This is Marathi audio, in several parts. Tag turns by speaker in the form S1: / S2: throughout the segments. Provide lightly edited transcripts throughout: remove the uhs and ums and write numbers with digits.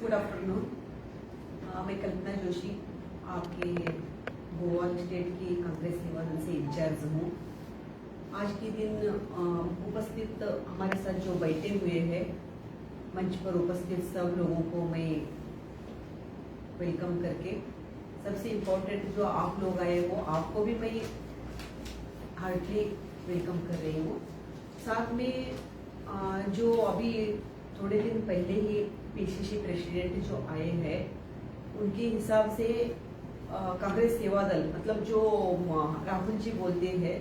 S1: Good afternoon. मैं कल्पना जोशी आपके गोवा स्टेट की कांग्रेस सेवा दल से इंचार्ज हूँ। आज के दिन उपस्थित हमारे साथ जो बैठे हुए हैं मंच पर उपस्थित सब लोगों को मैं वेलकम करके सबसे इम्पोर्टेंट जो आप लोग आए हो आपको भी मैं हार्टली वेलकम कर रही हूँ। साथ में जो अभी थोड़े दिन पहले ही पीसीसी प्रेसिडेंट जो आए हैं उनके हिसाब से कांग्रेस सेवा दल मतलब जो राहुल जी बोलते हैं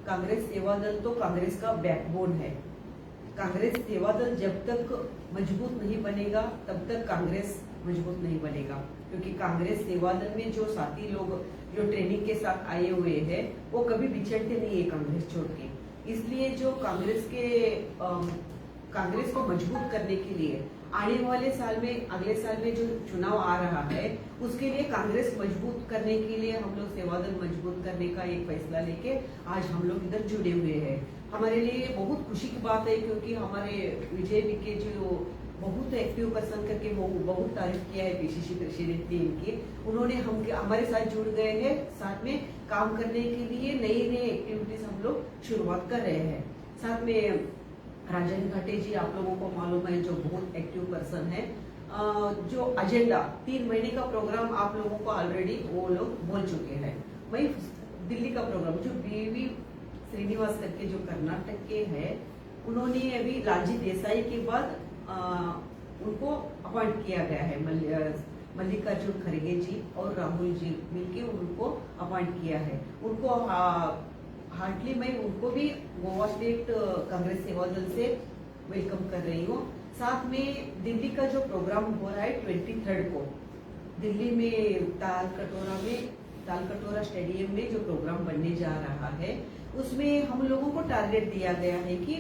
S1: कांग्रेस सेवा दल तो कांग्रेस का बैकबोन है। कांग्रेस सेवा दल जब तक मजबूत नहीं बनेगा तब तक कांग्रेस मजबूत नहीं बनेगा, क्योंकि कांग्रेस सेवा दल में जो साथी लोग जो ट्रेनिंग के साथ आए हुए हैं वो कभी बिछड़ते नहीं है कांग्रेस छोड़ के। इसलिए जो कांग्रेस को मजबूत करने के लिए आने वाले साल में अगले साल में जो चुनाव आ रहा है उसके लिए कांग्रेस मजबूत करने के लिए हम लोग सेवा दल मजबूत करने का एक फैसला लेके आज हम लोग इधर जुड़े हुए हैं। हमारे लिए बहुत खुशी की बात है, क्योंकि हमारे विजय विके जो बहुत एक्टिव पर्सन करके वो बहुत तारीफ किया है पीसीसी प्रेसिडेंट ने इनकी। उन्होंने हमारे साथ जुड़ गए हैं, साथ में काम करने के लिए नई एक्टिविटीज हम लोग शुरुआत कर रहे हैं। साथ में राजन घाटे जी आप लोगों को मालूम है जो बहुत एक्टिव पर्सन है। जो एजेंडा 3 महीने का प्रोग्राम आप लोगों को ऑलरेडी वो लोग बोल चुके हैं। वही दिल्ली का प्रोग्राम जो बीवी श्रीनिवास करके जो कर्नाटक के हैं उन्होंने अभी लालजी देसाई के बाद उनको अपॉइंट किया गया है। मल्लिकार्जुन खड़गे जी और राहुल जी मिलके उनको अपॉइंट किया है। उनको हार्टली मैं उनको भी गोवा स्टेट कांग्रेस सेवा दल से वेलकम कर रही हूँ। साथ में दिल्ली का जो प्रोग्राम हो रहा है 23 को दिल्ली में तालकटोरा स्टेडियम में जो प्रोग्राम बनने जा रहा है उसमें हम लोगों को टारगेट दिया गया है कि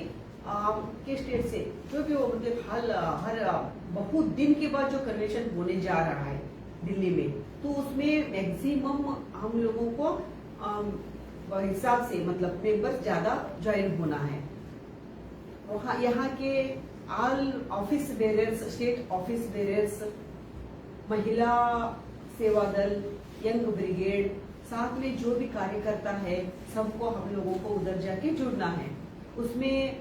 S1: के स्टेट से जो भी मतलब हर बहुत दिन के बाद जो कन्वेंशन होने जा रहा है दिल्ली में, तो उसमें मैक्सिमम हम लोगों को हिसाब से मतलब मेंबर्स ज्यादा ज्वाइन होना है। यहाँ के all office bearers, state office bearers, Mahila Seva दल, यंग ब्रिगेड, साथ में जो भी कार्यकर्ता है सबको हम लोगों को उधर जाके जुड़ना है। उसमें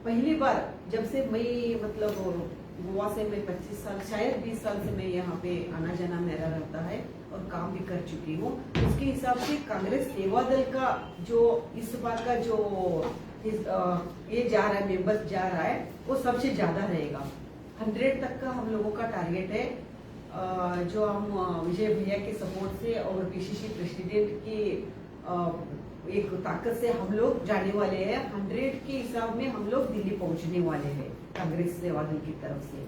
S1: पहली बार जब से मैं मतलब गोवा से मैं 25 साल शायद 20 साल से मैं यहाँ पे आना जाना मेरा रहता है और काम भी कर चुकी हूँ। उसके हिसाब से कांग्रेस सेवा दल का जो इस बार का जो ये जा रहा है मेंबर्स जा रहा है वो सबसे ज्यादा रहेगा। 100 तक का हम लोगों का टारगेट है, जो हम विजय भैया के सपोर्ट से और पीसीसी प्रेसिडेंट की एक ताकत से हम लोग जाने वाले हैं। 100 के हिसाब में हम लोग दिल्ली पहुंचने वाले हैं कांग्रेस सेवा दल की तरफ से।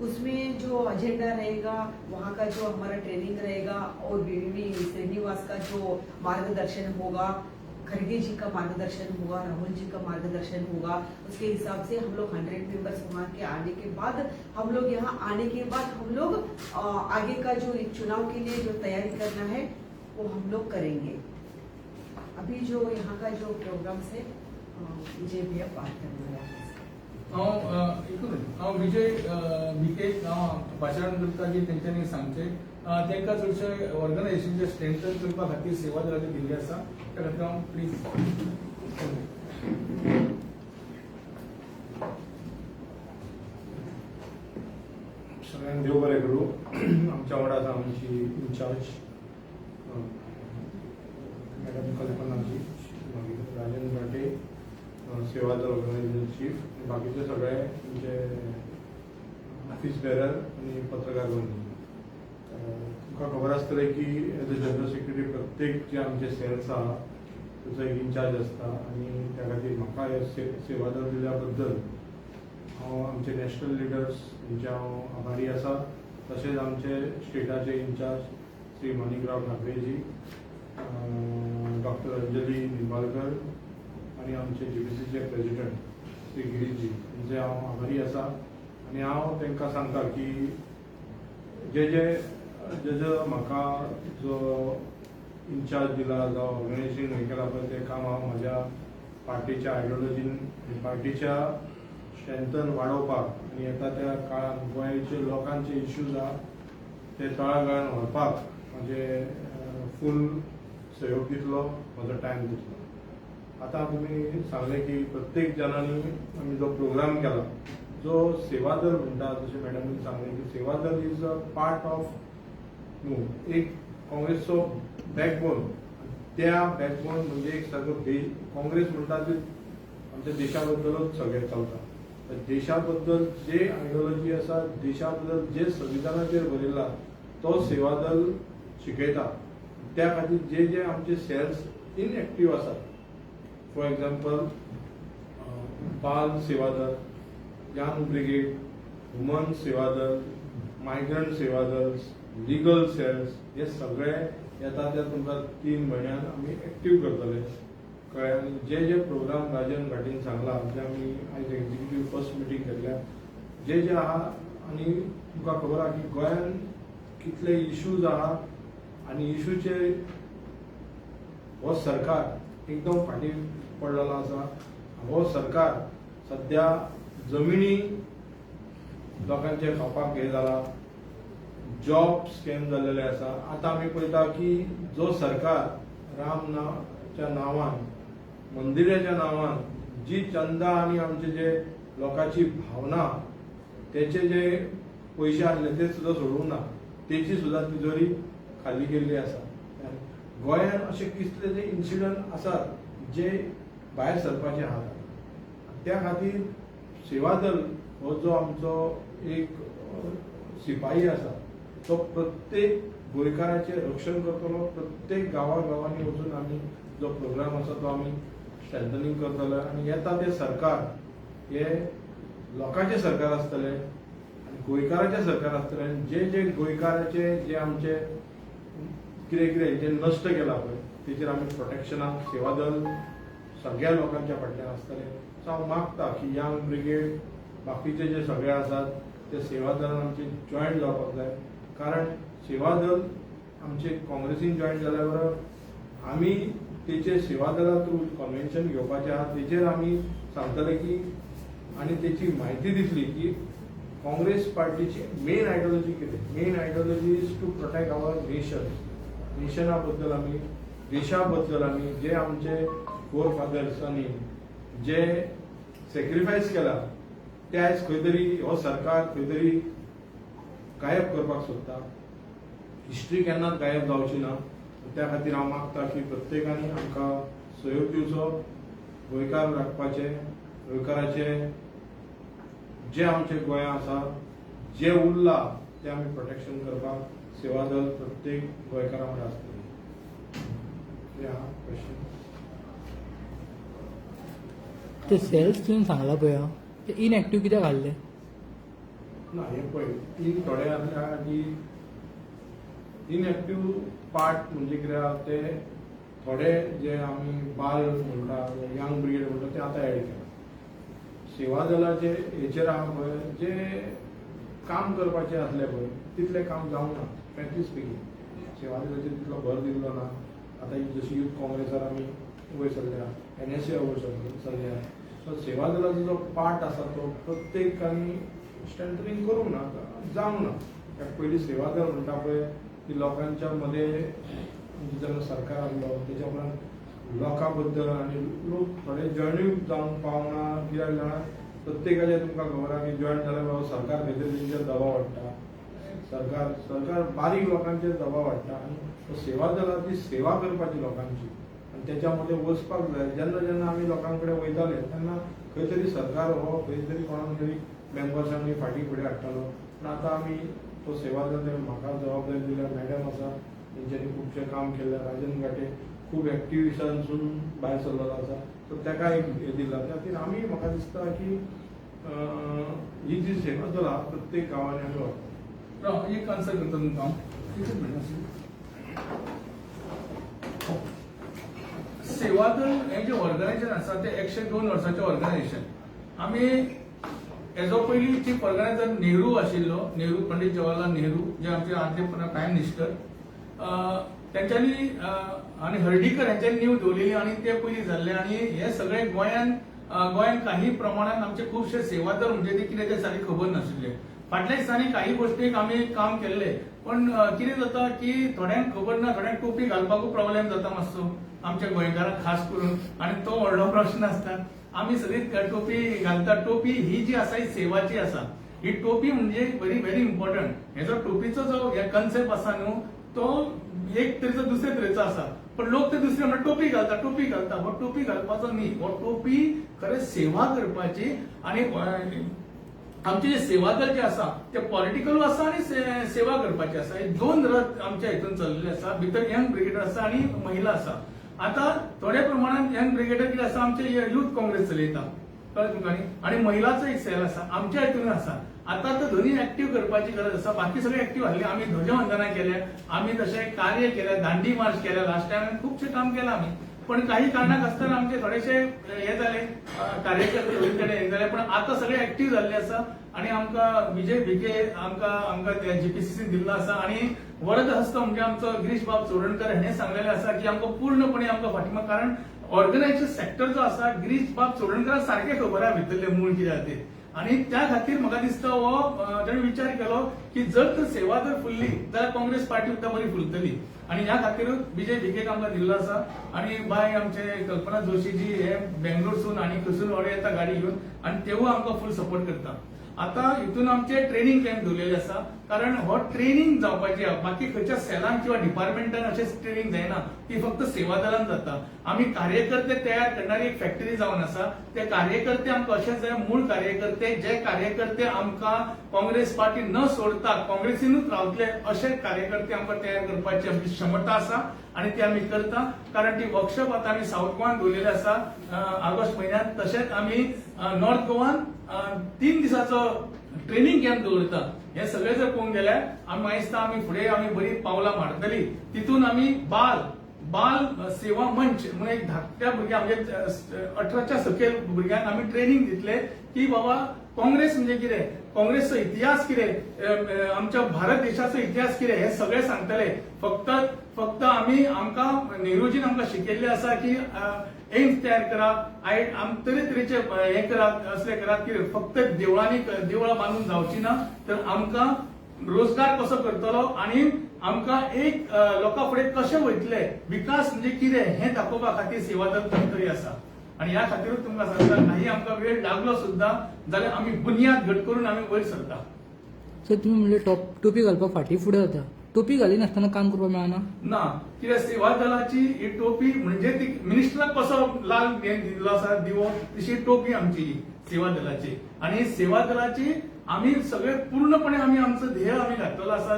S1: उसमें जो एजेंडा रहेगा वहाँ का जो हमारा ट्रेनिंग रहेगा और बीवी श्रीनिवास का जो मार्गदर्शन होगा, खड़गे जी का मार्गदर्शन होगा, राहुल जी का मार्गदर्शन होगा, उसके हिसाब से हम लोग 100 मेंबर्स वहाँ के आने के बाद हम लोग यहाँ आने के बाद हम लोग आगे का जो चुनाव के लिए जो तैयारी करना है वो हम लोग करेंगे। अभी जो यहाँ का जो प्रोग्राम है विजय भैया बात करने वाला
S2: हांव विजय विकेक हांव भाशण करता की तेंच्यांनी सांगचे तांकां चडशे ऑर्गनायझेशनचे स्ट्रेंथन करपा खातीर सेवा दलाची दिल्ली आसा, त्या खातीर हांव प्लीज
S3: सगळ्यांक देव बरें करूं। आमच्या वांगडा आसा आमची इंचार्ज मॅडम कल्पना जी, मागीर राजन घाटे सेवा दल ऑर्गनायझेशन चीफ, बाकीचे सगळे म्हणजे ऑफिस बेरर आणि पत्रकार बंधू। तुमकां खबर आसतलें की एज अ जनरल सेक्रेटरी प्रत्येक जे आमचे सेल्स आहा ताचो एक इंचार्ज आसता आनी त्या खातीर म्हाका हे सेवा दल दिल्या बद्दल हांव आमचे नॅशनल लिडर्स हेंचे हांव आभारी आसा। तशेंच आमचे स्टेटाचे इंचार्ज श्री माणिकराव ठाकरे जी, डॉक्टर अंजली निंबाळकर आणि आमचे जीबीसीचे प्रेसिडेंट श्री गिरीश जी हांचे हांव आभारी आसा। आनी हांव तांकां सांगता की जे म्हाका जो इंचार्ज दिला जावं ऑर्गनायझेशन हें केलां पळय तें काम हांव म्हज्या पार्टीच्या आयडियोलॉजीन पार्टीच्या स्ट्रेंथन वाडोवपाक आनी येता त्या काळात गोंयचे लोकांचे इश्यूज आहा ते तळागाळान व्हरपाक म्हणजे फूल सहयोग दितलो, म्हजो टायम दितलो. आता तुमी सांगले की प्रत्येक जनांनी आमी जो प्रोग्राम केला, जो सेवा दल म्हणटा, जशें मॅडमीन सांगलें की सेवा दल इज अ पार्ट ऑफ एक काँग्रेसचो बॅकबोन. त्या बॅकबोन म्हणजे एक सारको काँग्रेस म्हणटा ती आमच्या देशा बद्दलच सगळें चलता. देशा बद्दल जे आयडियोलॉजी आसा, देशा बद्दल जे संविधानाचेर बरयला तो सेवा दल शिकयता. त्या खातीर जे जे आमचे सेल्स इनएक्टिव्ह आसात, फॉर एग्जाम्पल बाल सेवा दल, यंग ब्रिगेड, वुमन सेवा दल, मायग्रंट सेवा दल, लिगल सेल्स, हे सगळे येता ते तुमकां 3 म्हयन्यान आमी एक्टिव्ह करतले. कळ्ळें? जे जे प्रोग्राम राजन घाटीन सांगला, जे आमी आयज एक्झिक्युटीव फर्स्ट मिटींग केल्ल्या, जे जे आहा, आनी तुमकां खबर आहा की गोंयान कितले इश्यूज आहा आनी इश्यूचे हो सरकार एकदम फाटी पडलेलो आसा. हो सरकार सध्या जमिनी लोकांचे खावपाक हे जाला, जॉब स्कॅम जाल्लेले आसा. आतां आमी पळयता की जो सरकार रामच्या नांवान, मंदिराच्या नांवान जी चंदा आनी आमचे जे लोकांची भावना, तेचे जे पयशे आसले ते सुद्दां सोडूंक ना. तेची सुद्दां तिजोरी खाली केल्ली आसा. गोंयान असे कितले जे इन्सिडंट आसात जे भायर सरपाचे आहात. त्या खातीर सेवा दल हो जो आमचो एक सिपाही आसा, तो प्रत्येक गोंयकाराचे रक्षण करतलो. प्रत्येक गांवांनी वचून आमी जो प्रोग्राम आसा तो आमी स्ट्रेंथनिंग करतले. आनी येता ते सरकार हे लोकांचे सरकार आसतले आनी गोंयकाराचे सरकार आसतले. जे जे गोंयकाराचे जे आमचे कितें कितें जे नश्ट केला पळय, तेचेर आमी प्रोटेक्शनाक सेवा दल सगळ्या लोकांच्या फाटल्यान आसतले. सो हांव मागता की यंग ब्रिगेड, बाकीचे जे सगळे आसात ते सेवा दलान आमचे जॉयन जावपाक जाय. कारण सेवा दल आमचे काँग्रेसीन जॉयन जाल्या बरोबर आमी तेचे सेवा दला थ्रू कन्व्हेन्शन घेवपाचें आहा. तेचेर आमी सांगतले की आनी तेची म्हायती दितली की काँग्रेस पार्टीची मेन आयडियोलॉजी कितें. Main ideology is to protect our nation. नेशना बद्दल आमी, देशा बद्दल आमी, जे आमचे फोर फादर्सांनी जे सॅक्रिफायस केला ते आयज खंय तरी हो सरकार खंय तरी गायब करपाक सोदता. हिस्ट्री केन्नाच गायब जावची ना. त्या खातीर हांव मागता की प्रत्येकानी आमकां सहयोग दिवचो, गोंयकार राखपाचे, गोंयकाराचे जे आमचे गोंया आसा, जे उरला ते आमी प्रोटेक्शन करपाक सेवा दल प्रत्येक गोंयकारा वांगडा आसतली. क्वेश्चन
S4: ते सेल्स तुवें सांगला पळय ते इनएक्टिव्ह कित्याक घाल्ले?
S3: ना हे पळय, थोडे आसल्या की इनएक्टिव्ह पार्ट म्हणजे कितें आहा ते थोडे जे आमी बाल म्हणटा, यंग ब्रिगेड म्हणटा, ते आतां एड केला. सेवा दलाचे हेचेर आहा पळय, जे काम करपाचे आसले पळय तितले काम जावंक ना. फ्रँकली स्पिकींग सेवा दलाचेर तितलो भर दिल्लो ना. आतां जशी यूथ काँग्रेसार आमी वयर सरल्या, NSA वयर सरल्या. सो सेवा दलाचो जो पार्ट आसा तो प्रत्येकानी स्ट्रेंथनिंग करूंक ना, जावंक ना. कित्याक पयलीं सेवा दल म्हणटा पळय की लोकांच्या मध्ये जेन्ना सरकार आसलो तेच्या उपरांत लोकां बद्दल आनी लोक थोडे जॉयनूय जावंक पावना. कित्याक जाणा प्रत्येकाचे तुमकां खबर आहा की जॉयन जाल्यार बाबा सरकार खंय तरी तेंचेर दबाव हाडटा. सरकार बारीक लोकांचेर दबाव हाडटा. आनी सेवा दलाची सेवा करपाची लोकांची आनी तेच्या मध्ये वचपाक जाय. जेन्ना जेन्ना आमी लोकां कडेन वयताले तेन्ना खंय तरी सरकार हो खंय तरी कोणाक तरी मेंबर्सांनी फाटीं फुडें हाडटालो. पूण आतां आमी तो सेवा दल म्हाका जबाबदारी दिल्या, मॅडम आसा तेंच्यांनी खुबशें काम केलें. राजन घाटे खूब एक्टिविस्टांसून भायर सरलेलो आसा. सो ताका एक हे दिला. त्या खातीर आमी म्हाका दिसता की ही जी सेवा दल आहा प्रत्येक गांवांनी आमी व्हरता.
S2: एक आन्सर करता तुमकां हांव. सेवा दल हें जें ऑर्गनायझेशन आसा तें 102 वर्सांचें ऑर्गनायझेशन. आमी हेजो पयलीं चीफ ऑर्गनायझर नेहरू आशिल्लो, नेहरू, पंडीत जवाहरलाल नेहरू, जे आमचे आदले प्रायम मिनिस्टर. तेंच्यांनी आनी हर्डीकर हेंच्यांनी नीव दवरलेली आनी ते पयलीं जाल्ले. आनी हे सगळे गोंयान गोंयांत काही प्रमाणात आमचे खुबशे सेवादळ म्हणजे ते कितें ते सारखे खबर नाशिल्ले. फाटल्या दिसांनी काही गोष्टीक आमी काम केल्ले, पण कितें जाता की थोड्यांक खबर ना, थोड्यांक टोपी घालपाकूच प्रॉब्लेम जाता मातसो आमच्या गोंयकारांक खास करून, आणि तो व्हडलो प्रश्न आसता. आमी सगळी टोपी घालता. टोपी ही जी आसा ही सेवाची आसा. ही टोपी म्हणजे व्हेरी इम्पॉर्टंट. हेजो टोपीचो जो कन्सेप्ट आसा न्हू, तो एक तरेचो दुसरे तरेचो आसा, पण लोक ते दुसरे म्हणजे टोपी घालता. हो टोपी घालपाचो न्ही, हो टोपी खरें सेवा करपाची. आणि आमचे जे सेवादळ जे आसा ते पॉलिटिकल आसा आणि सेवा करपाचे आसा. हे दोन रथ आमच्या हितून चल्लेले आसा. भितर यंग ब्रिगेड आसा आणि महिला आसा. आता थोड्या प्रमाणात यंग ब्रिगेडर कितें आसा, आमचे युथ काँग्रेस चलयता, कळ्ळें तुमकां न्ही, आणि महिलाचो एक सेल आसा आमच्या हितून आसा. आता तो दोन्ही ऍक्टिव्ह करपाची गरज आसा. बाकी सगळे ऍक्टिव्ह आसले. आमी ध्वजवंदना केल्या, आमी तशें कार्य केल्या, दांडी मार्च केल्या, लास्ट टायम खूबशें काम केलां आमी. पण काही कारणाक आसतना आमचे थोडेशे हे जाले, कार्यकर्ते हे जाले, पण आता सगळे ऍक्टिव्ह जाल्ले आसा. आणि आमकां विजय भिके आमकां जीपीसीसी दिल्लो आसा. आणि वरद हस्त म्हणजे आमचो गिरीश बाब चोडणकर हेणे सांगलेले आसा की आमकां पूर्णपणे आमकां फाटिमा, कारण ऑर्गनायझेशन सेक्टर जो आसा गिरीश बाब चोडणकर सारखे खबर आहा भितरले मूळ कितें आहा ते. आणि त्या खातीर म्हाका दिसता हो ताणें विचार केलो की जर तर सेवा जर फुलली जाल्यार काँग्रेस पार्टी सुद्दां बरी फुलतली. आणि ह्या खातीरूच विजय भिकेक आमकां दिल्लो आसा. आणि बाय आमचे कल्पना जोशी जी हे बेंगलोरसून आणि खंयसून वाडे येता गाडी घेवन, आणि तेवूय आमकां फुल सपोर्ट करता. आता हितून आमचे ट्रेनिंग कॅम्प दवरलेले आसा, कारण हो ट्रेनिंग जावपाची आहा. बाकी खंयच्या सेलान किंवा डिपार्टमेंटान अशें ट्रेनिंग जायना, ती फक्त सेवा दलान जाता. आमी कार्यकर्ते तयार करणारी एक फॅक्टरी जावन आसा. ते कार्यकर्ते आमकां अशेच जाय, मूळ कार्यकर्ते, जे कार्यकर्ते आमकां काँग्रेस पार्टी न सोडता काँग्रेसीनूच रावतले, अशे कार्यकर्ते आमकां तयार करपाची आमची क्षमता आसा. आणि ती आमी करता, कारण ती वर्कशॉप आता आमी साऊथ गोवान दवरलेली आसा ऑगस्ट म्हयन्यात. तशेंच आमी नॉर्थ गोवान 3 दिसाचो ट्रेनिंग कॅम्प दवरता. हे सगळे जर पळोवंक गेल्यार म्हाका दिसता आमी फुडें आमी बरी पावलां मारतली. तितून आमी बाल सेवा मंच म्हणून एक धाकट्या भुरग्यांक म्हणजे 18च्या सकयल भुरग्यांक आमी ट्रेनिंग दितले की बाबा काँग्रेस म्हणजे कितें, काँग्रेसचो इतिहास कितें, आमच्या भारत देशाचो इतिहास कितें, हे सगळे सांगतले. फक्त आमकां नेहरूजीन आमकां शिकयल्लें आसा की एम्स तयार करा, तरेतरेचे हे करात, असले करात की फक्त देवळां बांदून जावची ना, तर आमकां रोजगार कसो करतलो आणि आमकां एक लोकां फुडें कशें वयतले, विकास म्हणजे कितें हें दाखोवपा खातीर सेवादळ खंय आसा. आणि ह्या खातीरूच तुमकां सांगता, काही आमकां वेळ लागलो सुद्दां जाल्यार आमी बुनियाद घट करून आमी वयर सरता.
S4: सर तुमी म्हणजे टोपी घालपाक फाटी फुडें जाता, टोपी घालिनासतना काम करपाक मेळना
S2: ना. कित्याक सेवा दलाची ही टोपी म्हणजे ती मिनिस्टराक कसो लाल दिल्लो आसा दिवो, तशी टोपी आमची सेवा दलाची. आणि सेवा दलाची आमी सगळे पूर्णपणे आमचो ध्येय आमी घातलेलो आसा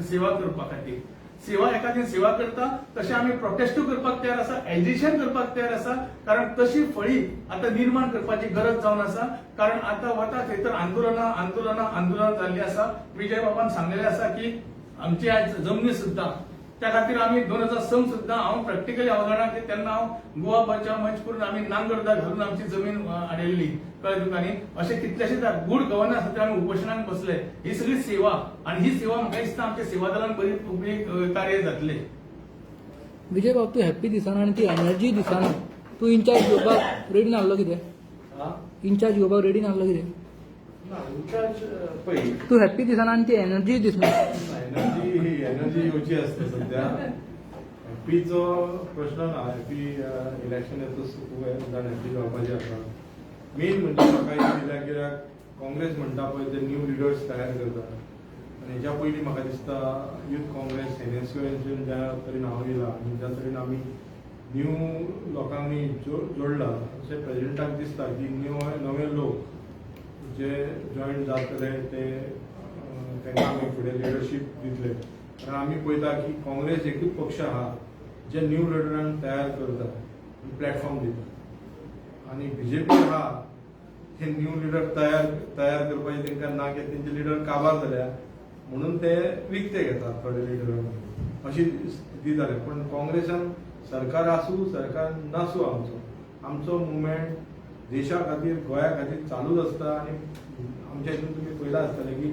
S2: सेवा करपा खातीर. सेवा एखादी सेवा करता तशें आमी प्रोटेस्टूय करपाक तयार आसा, एजिटेशन करपाक तयार आसा, कारण तशी फळी आता निर्माण करपाची गरज जावन आसा. कारण आता वता थंयसर आंदोलनां जाल्ली आसा. विजय बाबान सांगलेलें आसा की आमची आज जमनी सुद्दां, त्या खातीर आमी 2006 सुद्दां हांव प्रॅक्टिकली हांव की तेन्ना हांव गोवा बचाव मंच करून आमी नांगरदा घालून आमची जमीन हाडयल्ली, कळ्ळें तुका न्ही. अशें कितलेशेच गुड गव्हर्नन्स खातीर आमी उपोशणाक बसले. ही सगळी सेवा, आणि ही सेवा म्हाका दिसता आमच्या सेवा दलान बरी कार्य जातले.
S4: विजय बाब तूं हॅप्पी दिसना आनी ती एनर्जी दिसना. तूं इन्चार्ज घेवपाक रेडी नासलो कितें? इन्चार्ज घेवपाक रेडी नासलो कितें? तू हॅप्पी दिसना आनी ती एनर्जी दिसना.
S3: एनर्जी येवची असते सध्या. हॅप्पीचो प्रश्न ना. हॅप्पी इलेक्शन येता खूब जाण हॅप्पी जावपाचे आसा. मेन म्हणजे म्हाका एक कित्याक काँग्रेस म्हणटा पळय ते न्यू लिडर्स तयार करता. आनी हेच्या पयलीं म्हाका दिसता यूथ काँग्रेस एनएसयूएन ज्या तरेन हांव येयला आनी ज्या तरेन आमी न्यू लोकांनी जोडला, अशें प्रेजिडेंटाक दिसता की नवे लोक जे जॉयन जातले ते तांकां आमी फुडें लिडरशीप दितले. कारण आमी पळयता की काँग्रेस एकूच पक्ष आहा जे न्यू लिडरांक तयार करता, प्लॅटफॉर्म दिता. आनी बीजेपी आहा हे न्यू लिडर तयार करपाचे तांकां ना, की तेंचे लिडर काबार जाल्या म्हणून ते विकते घेतात थोडे लिडर, अशी स्थिती जाल्या. पण काँग्रेसान सरकार आसूं सरकार नासूं आमचो मुवमेंट देशा खातीर गोंया खातीर चालूच आसता. आनी आमच्या हितून तुमी पळयलां आसतलें की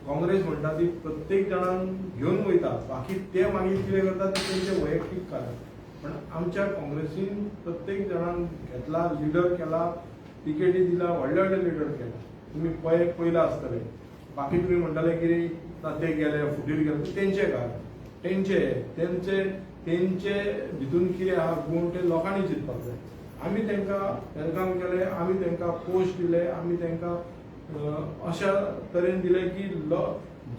S3: काँग्रेस म्हणटा ती प्रत्येक जाणांक घेवन वयता. बाकी ते मागीर कितें करता ते तेंचे वैयक्तीक कारण. पण आमच्या काँग्रेसीन प्रत्येक जाणांक घेतला, लिडर केला, तिकेटी दिला, व्हडले व्हडले लिडर केला. तुम्ही पयला आसतले बाकी तुम्ही म्हणटाले की ते गेले फुटीर गेले, तेंचे काय तेंचे भितून कितें आहा गुण ते लोकांनी चिंतपाक जाय. आमी तांकां वेलकम केले, आमी तांकां पोस्ट दिले, आमी तांकां अशा तरेन दिले की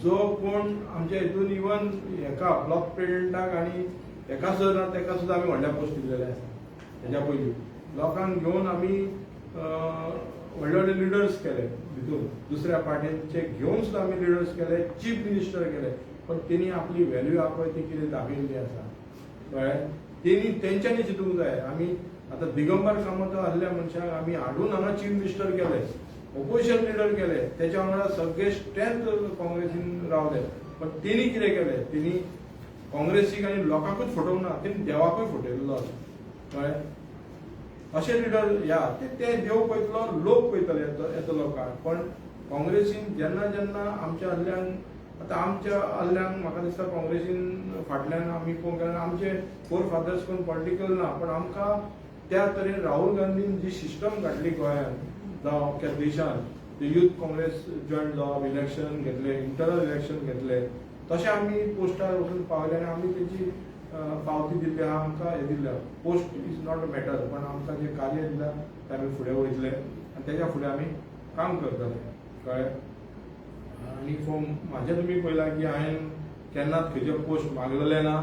S3: जो कोण आमच्या हितून इवन हेका ब्लॉक प्रेसिडेंटाक आनी हेका सुद्दां तेका सुद्दां आमी व्हडल्या पोस्ट दिलेले आसा. हेज्या पयलीं लोकांक घेवन आमी व्हडले व्हडले लिडर्स केले भितून दुसऱ्या पार्टीचे घेवन सुद्दां आमी लिडर्स केले, चीफ मिनिस्टर केले, पण तेणी आपली व्हॅल्यू आहा पळय ती कितें दाखयल्ली आसा कळ्ळें. तेणी तेंच्यांनी चिंतूंक जाय. आमी आतां दिगंबर कामत आसल्या मनशाक आमी हाडून हांगा चीफ मिनिस्टर केले, ऑपोजिशन लिडर केले, तेच्या वांगडा सगळे स्ट्रेंथ काँग्रेसीन रावले, पण तेणी कितें केलें, तेणी काँग्रेसीक आनी लोकांकूच फटोवंक ना, तेणी देवाकूय फटयल्लो आसा कळ्ळें. अशे लिडर या ते देव पळयतलो, लोक पळयतले येतलो काळ. पण काँग्रेसीन जेन्ना जेन्ना आमच्या आदल्यान आतां आमच्या आदल्यान म्हाका दिसता काँग्रेसीन फाटल्यान आमी पळोवंक गेल्यार आमचे फोर फादर्स कोण पॉलिटिकल ना, पण आमकां त्या तरेन राहुल गांधीन जी सिस्टम घातली गोंयांत जावं अख्ख्या देशान, ते यूथ काँग्रेस जॉयन जावप, इलेक्शन घेतले, इंटरनल इलेक्शन घेतले, तशें आमी पोस्टार वचून पावले आनी आमी तेची पावती दिल्ली आहा, आमकां हें दिल्लें. Post is not a matter, पण आमकां जें कार्य दिलां तें आमी फुडें वयतले आनी तेच्या फुडें आमी काम करतले कळ्ळें. आनी म्हाजें तुमी पळयलां की हांवें केन्नाच खंयचे पोस्ट मागलेले ना,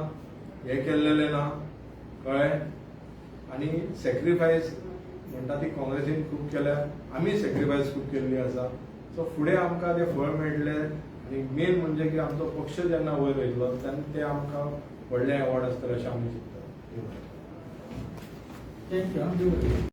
S3: हें केल्लेलें ना कळ्ळें. आनी सॅक्रिफायस म्हणटा ती काँग्रेसीन खूब केल्या, आमी सॅक्रिफायस खूब केल्ली आसा. सो फुडें आमकां तें फळ मेळटलें. आनी मेन म्हणजे की आमचो पक्ष जेन्ना वयर वयतलो तेन्ना ते आमकां व्हडलें अवॉर्ड आसतलें अशें आमी चिंतता.
S4: थँक्यू.